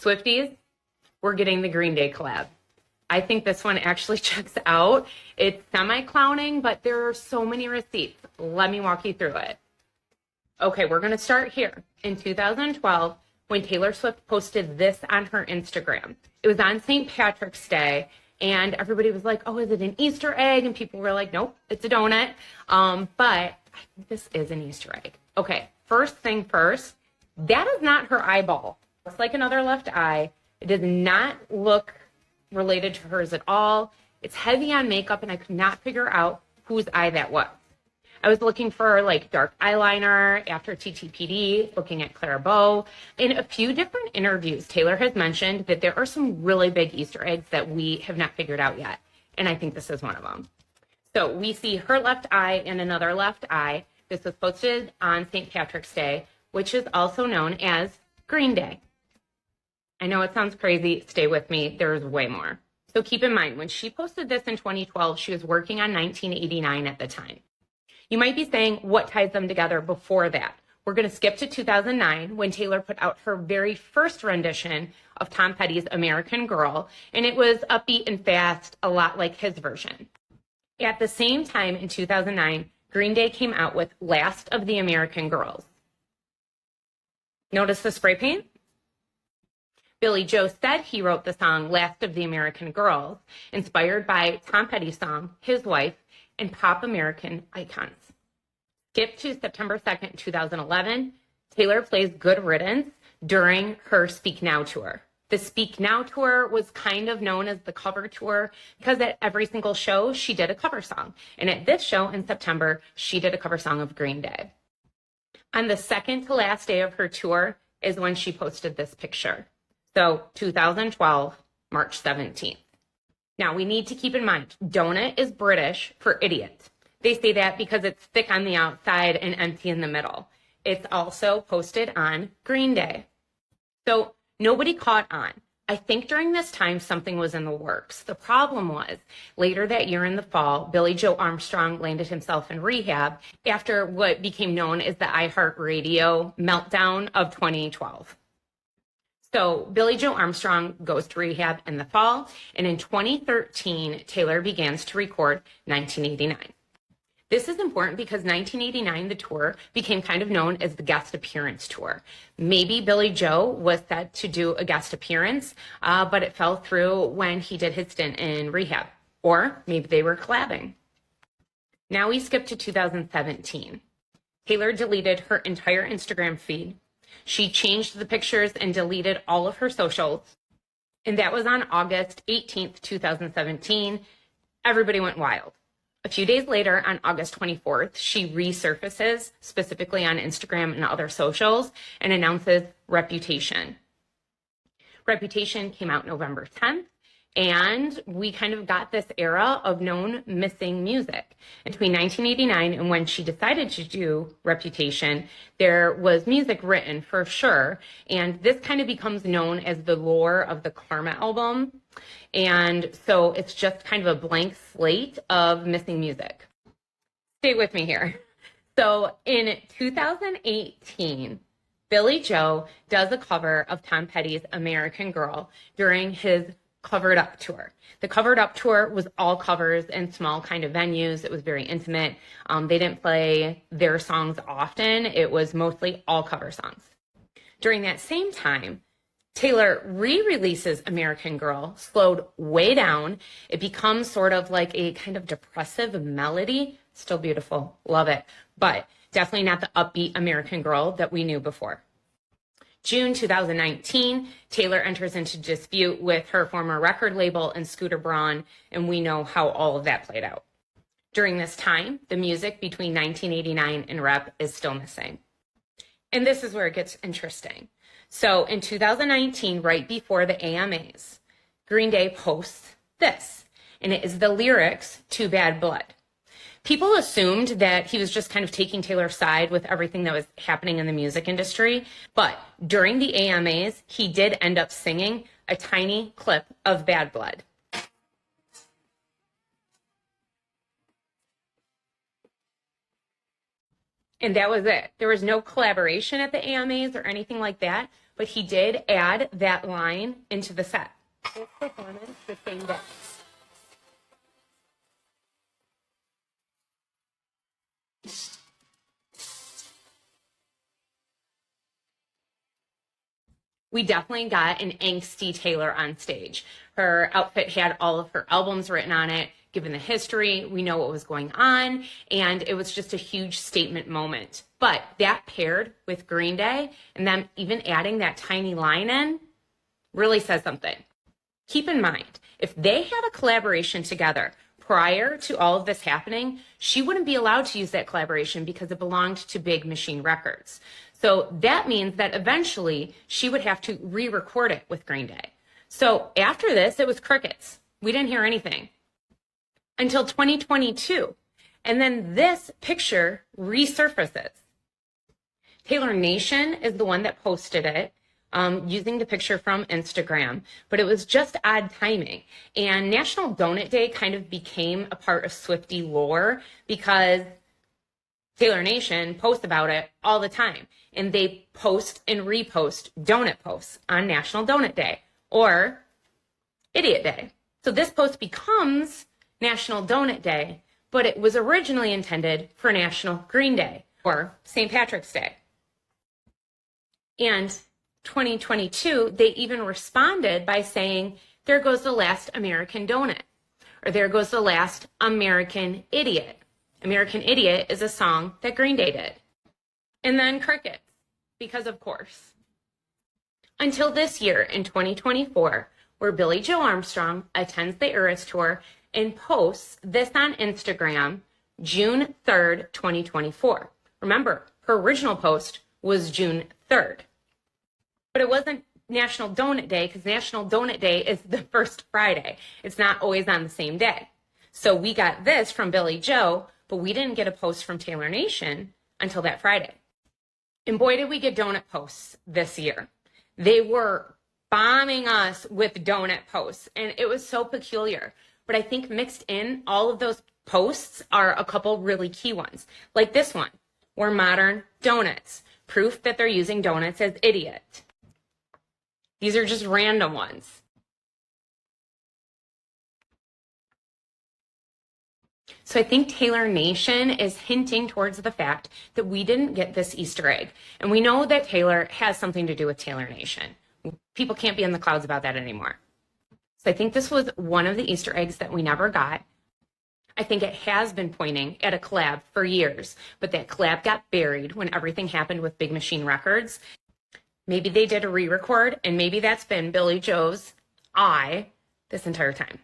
Swifties, we're getting the Green Day collab. I think this one actually checks out. It's semi-clowning, but there are so many receipts. Let me walk you through it. Okay, we're going to start here. In 2012, when Taylor Swift posted this on her Instagram, it was on St. Patrick's Day, and everybody was like, oh, is it an Easter egg? And people were like, nope, it's a donut. But I think this is an Easter egg. Okay, first thing first, that is not her eyeball. It's like another left eye. It does not look related to hers at all. It's heavy on makeup, and I could not figure out whose eye that was. I was looking for like dark eyeliner after TTPD, looking at Clara Bow. In a few different interviews, Taylor has mentioned that there are some really big Easter eggs that we have not figured out yet. And I think this is one of them. So we see her left eye and another left eye. This was posted on St. Patrick's Day, which is also known as Green Day. I know it sounds crazy. Stay with me. There's way more. So keep in mind, when she posted this in 2012, she was working on 1989 at the time. You might be saying, what ties them together before that? We're going to skip to 2009 when Taylor put out her very first rendition of Tom Petty's American Girl, and it was upbeat and fast, a lot like his version. At the same time in 2009, Green Day came out with Last of the American Girls. Notice the spray paint? Billy Joe said he wrote the song Last of the American Girls, inspired by Tom Petty's song, His Wife, and pop American icons. Skip to September 2nd, 2011. Taylor plays Good Riddance during her Speak Now tour. The Speak Now tour was kind of known as the cover tour because at every single show, she did a cover song. And at this show in September, she did a cover song of Green Day. On the second to last day of her tour is when she posted this picture. So 2012, March 17th. Now, we need to keep in mind, donut is British for idiot. They say that because it's thick on the outside and empty in the middle. It's also posted on Green Day. So nobody caught on. I think during this time, something was in the works. The problem was, later that year in the fall, Billy Joe Armstrong landed himself in rehab after what became known as the iHeartRadio meltdown of 2012. So Billy Joe Armstrong goes to rehab in the fall, and in 2013, Taylor begins to record 1989. This is important because 1989, the tour, became kind of known as the guest appearance tour. Maybe Billy Joe was set to do a guest appearance, but it fell through when he did his stint in rehab. Or maybe they were collabing. Now we skip to 2017. Taylor deleted her entire Instagram feed. She changed the pictures and deleted all of her socials. And that was on August 18th, 2017. Everybody went wild. A few days later, on August 24th, she resurfaces, specifically on Instagram and other socials, and announces Reputation. Reputation came out November 10th, and we kind of got this era of known missing music. Between 1989 and when she decided to do Reputation, there was music written for sure, and this kind of becomes known as the lore of the Karma album. And so it's just kind of a blank slate of missing music. Stay with me here. So in 2018, Billy Joe does a cover of Tom Petty's American Girl during his Covered Up tour. The Covered Up tour was all covers in small kind of venues. It was very intimate. They didn't play their songs often. It was mostly all cover songs. During that same time, Taylor re-releases American Girl, slowed way down. It becomes sort of like a kind of depressive melody. Still beautiful, love it, but definitely not the upbeat American Girl that we knew before. June 2019, Taylor enters into dispute with her former record label and Scooter Braun, and we know how all of that played out. During this time, the music between 1989 and Rep is still missing. And this is where it gets interesting. So in 2019, right before the AMAs, Green Day posts this, and it is the lyrics to Bad Blood. People assumed that he was just kind of taking Taylor's side with everything that was happening in the music industry, but during the AMAs, he did end up singing a tiny clip of Bad Blood. And that was it. There was no collaboration at the AMAs or anything like that, but he did add that line into the set. This performance the same day. We definitely got an angsty Taylor on stage. Her outfit had all of her albums written on it. Given the history, we know what was going on, and it was just a huge statement moment. But that paired with Green Day and them even adding that tiny line in really says something. Keep in mind, if they had a collaboration together prior to all of this happening, she wouldn't be allowed to use that collaboration because it belonged to Big Machine Records. So that means that eventually she would have to re-record it with Green Day. So after this, it was crickets. We didn't hear anything until 2022. And then this picture resurfaces. Taylor Nation is the one that posted it using the picture from Instagram, but it was just odd timing. And National Donut Day kind of became a part of Swiftie lore because Taylor Nation posts about it all the time. And they post and repost donut posts on National Donut Day or Idiot Day. So this post becomes National Donut Day, but it was originally intended for National Green Day or St. Patrick's Day. And 2022, they even responded by saying, there goes the last American donut, or there goes the last American Idiot. American Idiot is a song that Green Day did. And then crickets, because of course. Until this year in 2024, where Billie Joe Armstrong attends the Eras Tour and posts this on Instagram, June 3rd, 2024. Remember, her original post was June 3rd. But it wasn't National Donut Day because National Donut Day is the first Friday. It's not always on the same day. So we got this from Billie Joe, but we didn't get a post from Taylor Nation until that Friday. And boy, did we get donut posts this year. They were bombing us with donut posts, and it was so peculiar. But I think mixed in all of those posts are a couple really key ones, like this one, where modern donuts, proof that they're using donuts as idiot. These are just random ones. So I think Taylor Nation is hinting towards the fact that we didn't get this Easter egg. And we know that Taylor has something to do with Taylor Nation. People can't be in the clouds about that anymore. So I think this was one of the Easter eggs that we never got. I think it has been pointing at a collab for years, but that collab got buried when everything happened with Big Machine Records. Maybe they did a re-record, and maybe that's been Billie Joe's eye this entire time.